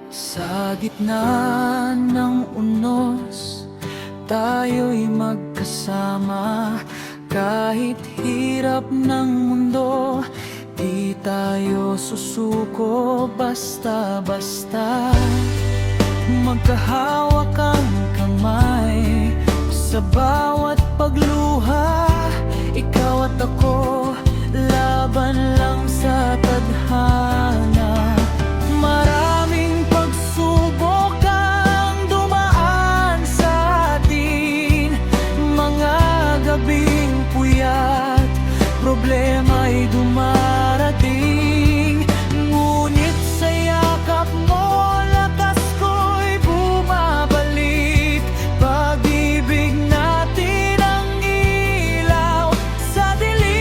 Sa gitna ng unos, tayo'y magkasama. Kahit hirap ng mundo, di tayo susuko basta-basta. Magkahawak ang kamay sa bawat pagluha. Ikaw at ako, laban lang sa tadhana. Maraming pagsubok ang dumaan sa atin, mga gabing puyat, problema'y dumarating. Ngunit sa yakap mo, lakas ko'y bumabalik. Pag-ibig natin ang ilaw sa dilim.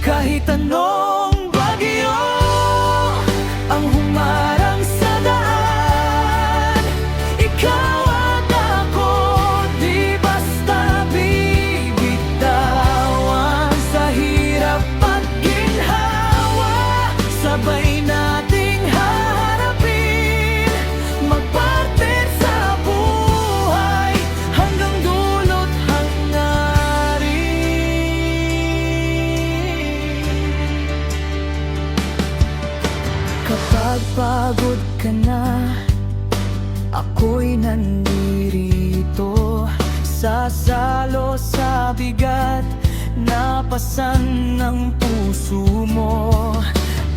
Kahit anong bagyo ang humarang sa daan, ikaw at ako di basta bibitawan. Sa hirap at ginhawa, sabay nating haharapin. Magpartner sa buhay hanggang dulot hangarin. Kapag pagod ka na, ako'y nandirito. Sasalo sa bigat na pasan ng puso mo.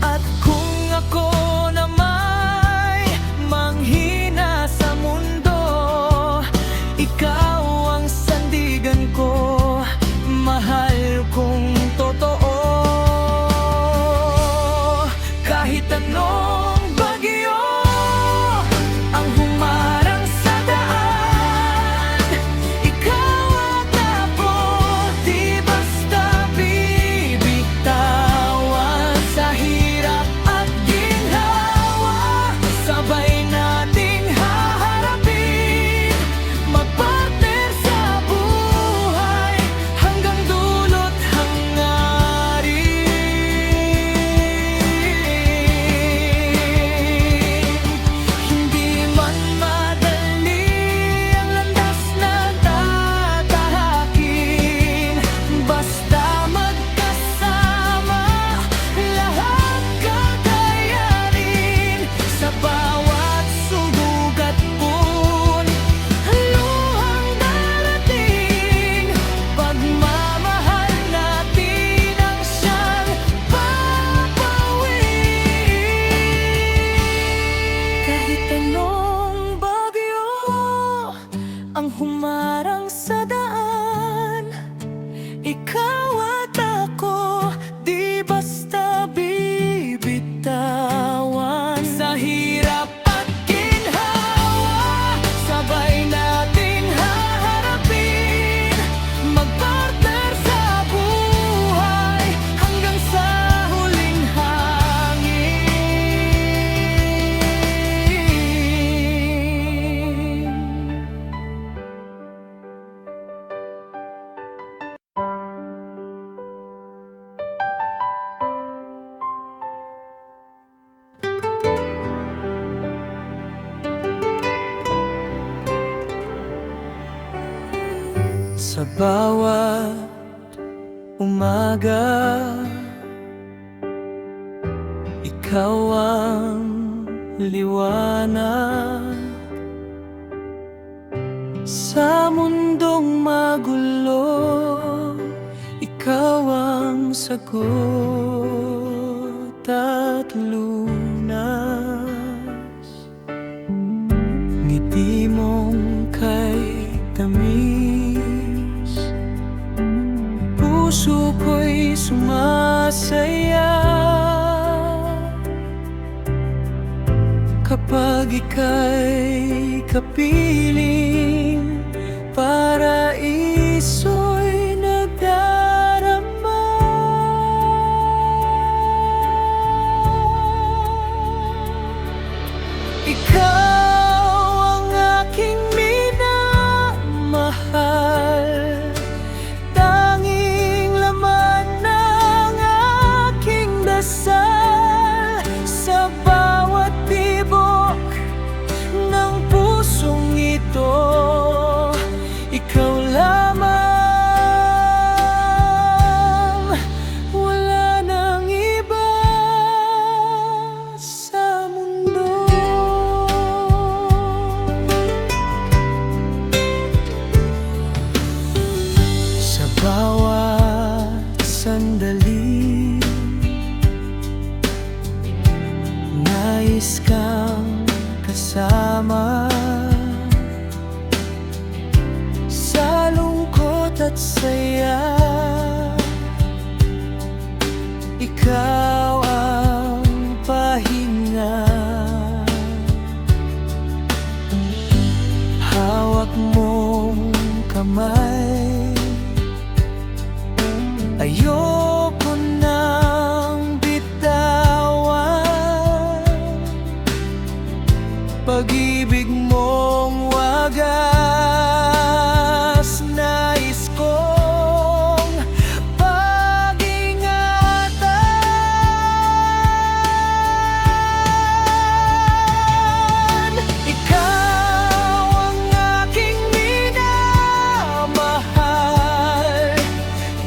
At kung ako na may manghina sa mundo, ikaw ang sandigan ko, mahal kong totoo. Kahit anong bagyo ang humarang sa daan, ikaw at ako di basta bibitawan. Sa hirap at ginhawa, sabay nating haharapin. Magpartner sa buhay hanggang dulot hangarin. Hindi man madali ang landas na tatahakin, basta magkasama lahat kakayanin. Sa bawat subok at puon, luhang darating. Pagmamahal natin ang siyang papawin. Kahit anong bagyo ang humarang sa daan, ikaw at ako di basta bibitawan. Sa hirap at ginhawa, sabay natin haharapin. Magpartner sa buhay hanggang sa huling hangin. Sa bawat umaga, ikaw ang liwanag. Sa mundong magulo, ikaw ang sagot at lunas. Ngiti mong kay tamis, puso ko'y sumasaya kapag ika'y kapiling. Paraiso'y nagdarama. dasal sa bawat tibok ng pusong ito. Ikaw lamang, wala nang iba sa mundo. Sa bawat sandali, nais kang kasama. Sa lungkot at saya, ikaw ang pahinga. Hawak mong kamay, ayoko nang bitawan. Pag-ibig mong wagas, nais kong pag-ingatan. Ikaw ang aking minamahal,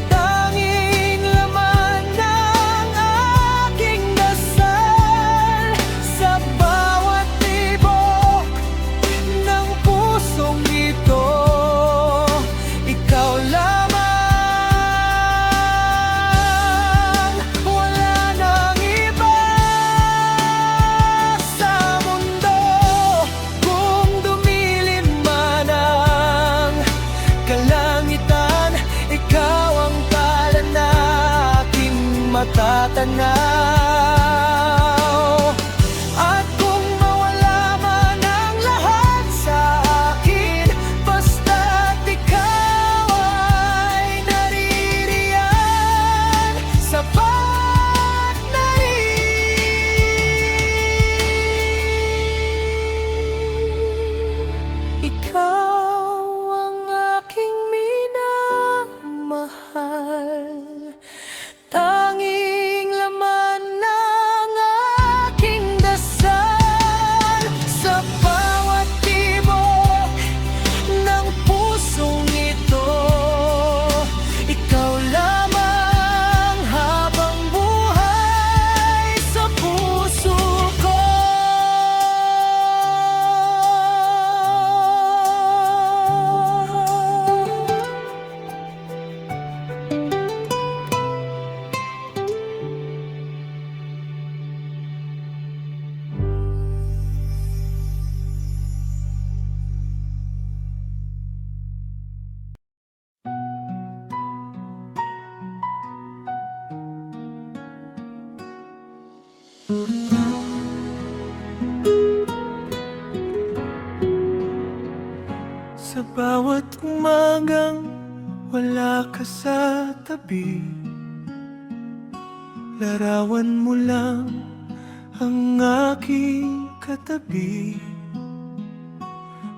tanging laman ng aking dasal sa bawat tibok ng pusong ito. Ikaw lamang, wala nang iba sa mundo. Kung dumilim man ang kalangitan, ikaw ang tala na aking matatanaw. At kung mawala man ang lahat sa akin, basta't ikaw ay naririyan, sapat na rin. Ikaw ang aking minamahal, tanging laman ng aking dasal sa bawat tibok ng pusong ito. Ikaw lamang habang buhay sa puso ko. Sa bawat umagang wala ka sa tabi, larawan mo lang ang aking katabi.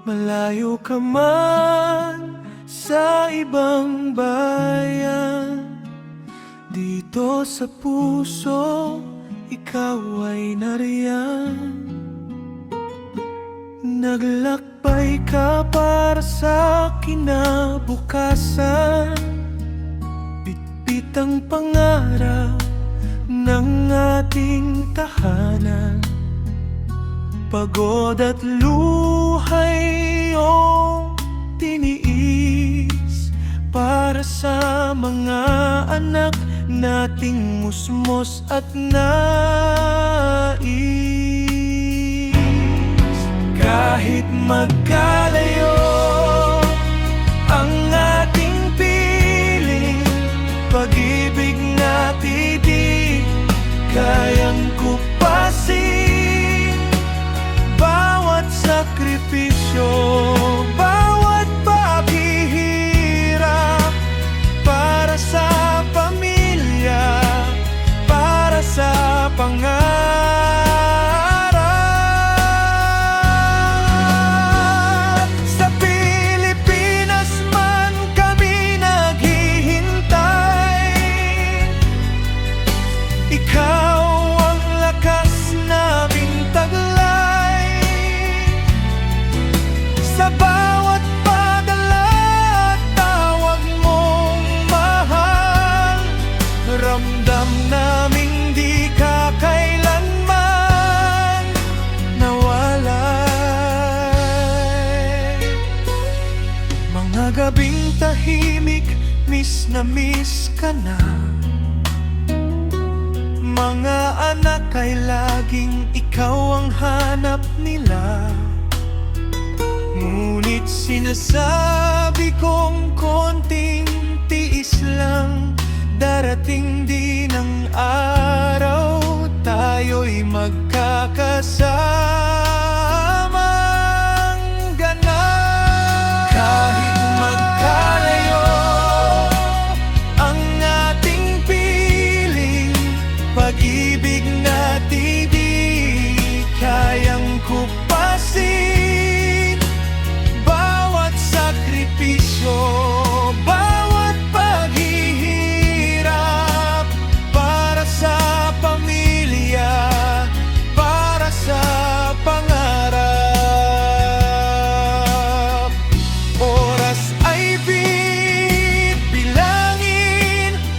Malayo ka man sa ibang bayan, dito sa puso ikaw ay nariyan. Naglakbay ka para sa kinabukasan, bitbit ang pangarap ng ating tahanan. Pagod at luhay iyong tiniis para sa mga anak nating musmos at nais. Kahit magkalayo ang ating piling, pag-ibig natin di kayang kupasin. Bawat sakripisyo, bawat paghihirap, para sa pamilya, para sa pangarap. Sa Pilipinas man kami naghihintay, ikaw na miss ka na. Mga anak ay laging ikaw ang hanap nila. Ngunit sinasabi kong konting tiis lang. Darating din ang araw, tayo'y magkakasamang ganap. Kahit magkalayo ang ating piling, pag-ibig natin di kayang kupasin. Bawat sakripisyo, bawat paghihirap, para sa pamilya, para sa pangarap. Oras ay bibilangin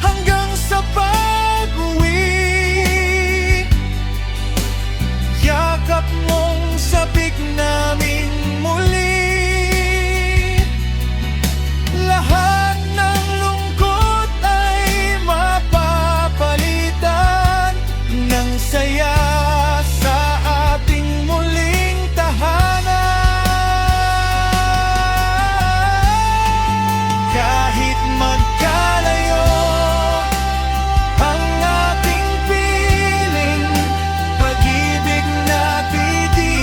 hanggang sa pag-uwi. Yakap mong sabik namin muli. Lahat ng lungkot ay mapapalitan ng saya sa ating muling tahanan. Kahit magkalayo ang ating piling, pag-ibig natin di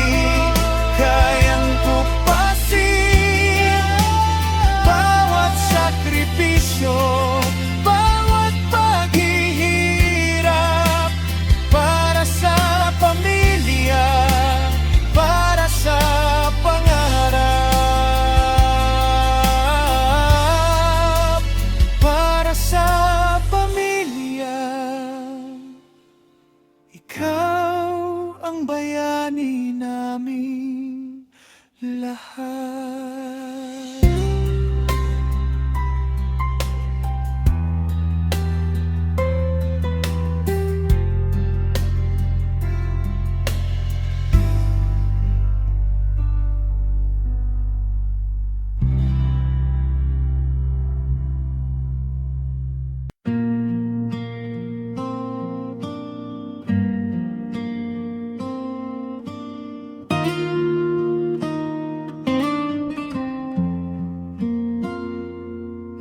kayang kupasin. Bawat sakripisyo, bawat paghihirap, para sa pamilya, para sa pangarap, para sa pamilya. Ikaw ang bayani namin lahat.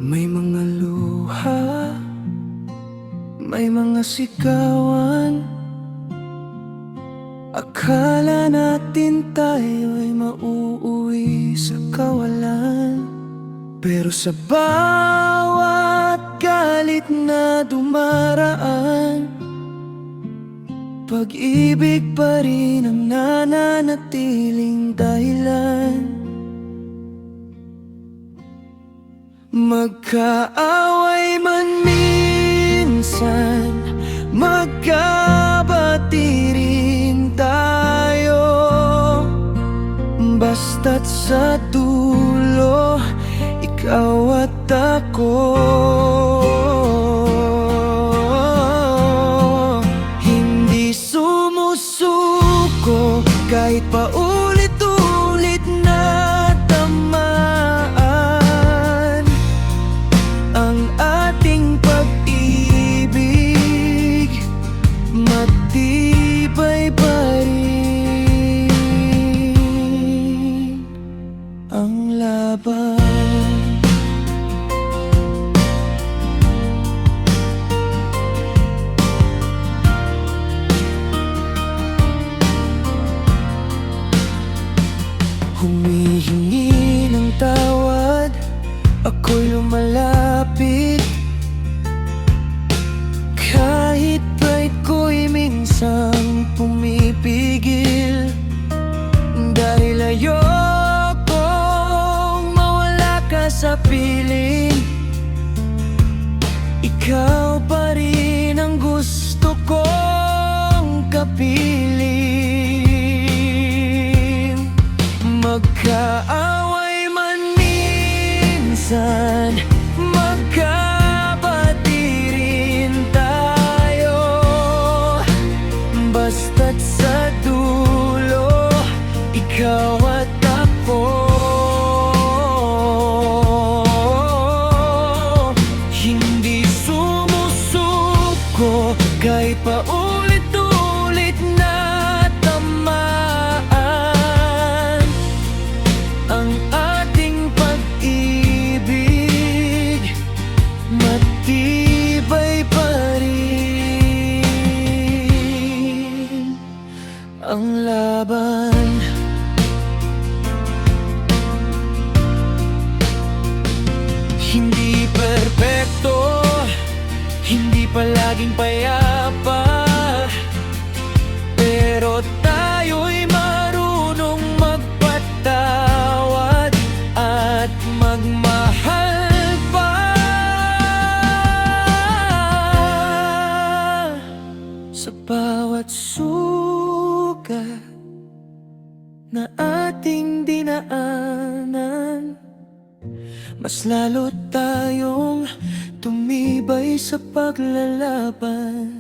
May mga luha, may mga sigawan. Akala natin tayo'y mauuwi sa kawalan. Pero sa bawat galit na dumaraan, pag-ibig pa rin ang nananatiling dahilan. Magkaaway man minsan, magkabati rin tayo. Basta't sa dulo, ikaw at ako. Hindi sumusuko kahit paulit-ulit na tamaan. Ang ating pag-ibig matibay pa rin. Ang laban, humihingi ng tawad, ako'y lumalapit. Kahit pride ko'y minsang pumipigil, dahil ayokong mawala ka sa piling. Ikaw pa rin ang gusto kong kapiling. Magkaaway man minsan, magkabati rin tayo. Basta't sa dulo, ikaw at ako. ang laban. Hindi perpekto, hindi palaging payapa, pero tayo'y marunong magpatawad at magmahal pa. Sa bawat sugat na ating dinaanan, mas lalo tayong tumibay sa paglalaban.